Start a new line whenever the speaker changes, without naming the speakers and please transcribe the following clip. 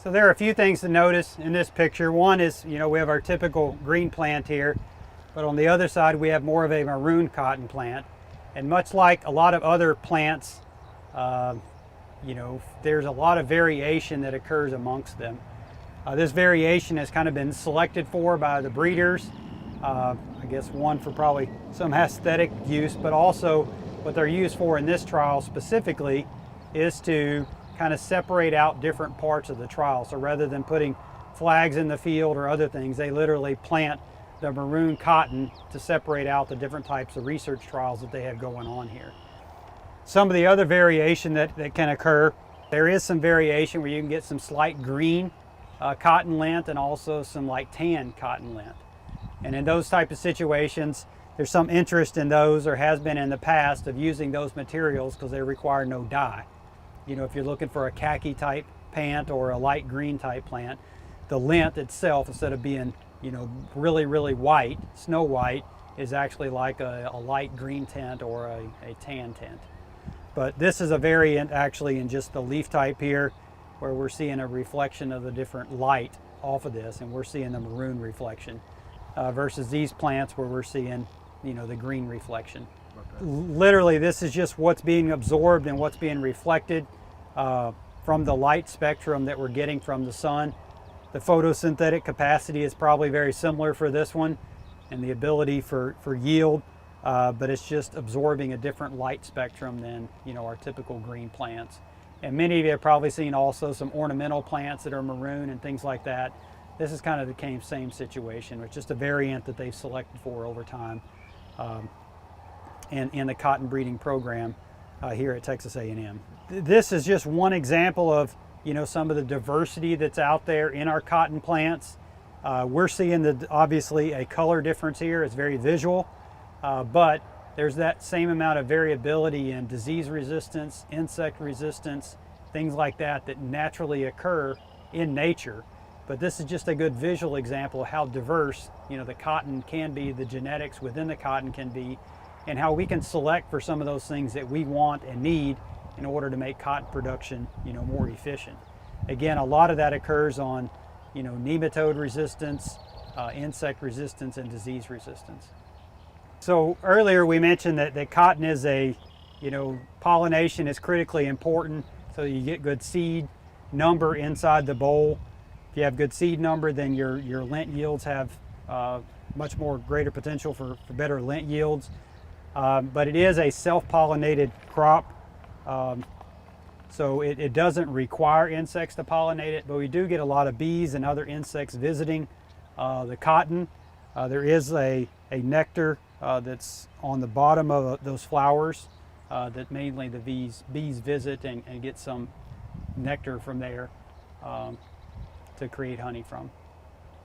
So there are a few things to notice in this picture. One is, we have our typical green plant here, but on the other side we have more of a maroon cotton plant. And much like a lot of other plants, there's a lot of variation that occurs amongst them. This variation has kind of been selected for by the breeders. I guess one for probably some aesthetic use, but also what they're used for in this trial specifically is to kind of separate out different parts of the trial. So rather than putting flags in the field or other things, they literally plant the maroon cotton to separate out the different types of research trials that they have going on here. Some of the other variation that can occur, there is some variation where you can get some slight green cotton lint and also some like tan cotton lint. And in those type of situations, there's some interest in those, or has been in the past, of using those materials because they require no dye. If you're looking for a khaki type plant or a light green type plant, the lint itself, instead of being really, really white, snow white, is actually like a light green tint or a tan tint. But this is a variant actually in just the leaf type here, where we're seeing a reflection of the different light off of this, and we're seeing the maroon reflection versus these plants where we're seeing the green reflection. Okay. Literally, this is just what's being absorbed and what's being reflected from the light spectrum that we're getting from the sun. The photosynthetic capacity is probably very similar for this one, and the ability for yield, but it's just absorbing a different light spectrum than our typical green plants. And many of you have probably seen also some ornamental plants that are maroon and things like that. This is kind of the same situation. It's just a variant that they've selected for over time in the cotton breeding program here at Texas A&M. This is just one example of some of the diversity that's out there in our cotton plants. We're seeing obviously a color difference here. It's very visual, but there's that same amount of variability in disease resistance, insect resistance, things like that naturally occur in nature. But this is just a good visual example of how diverse the cotton can be, the genetics within the cotton can be, and how we can select for some of those things that we want and need in order to make cotton production more efficient. Again, a lot of that occurs on nematode resistance, insect resistance, and disease resistance. So earlier we mentioned that cotton is pollination is critically important, so you get good seed number inside the bowl. If you have good seed number, then your lint yields have much more greater potential for better lint yields. But it is a self-pollinated crop, so it doesn't require insects to pollinate it, but we do get a lot of bees and other insects visiting the cotton. There is a nectar that's on the bottom of those flowers that mainly the bees visit and get some nectar from there to create honey from.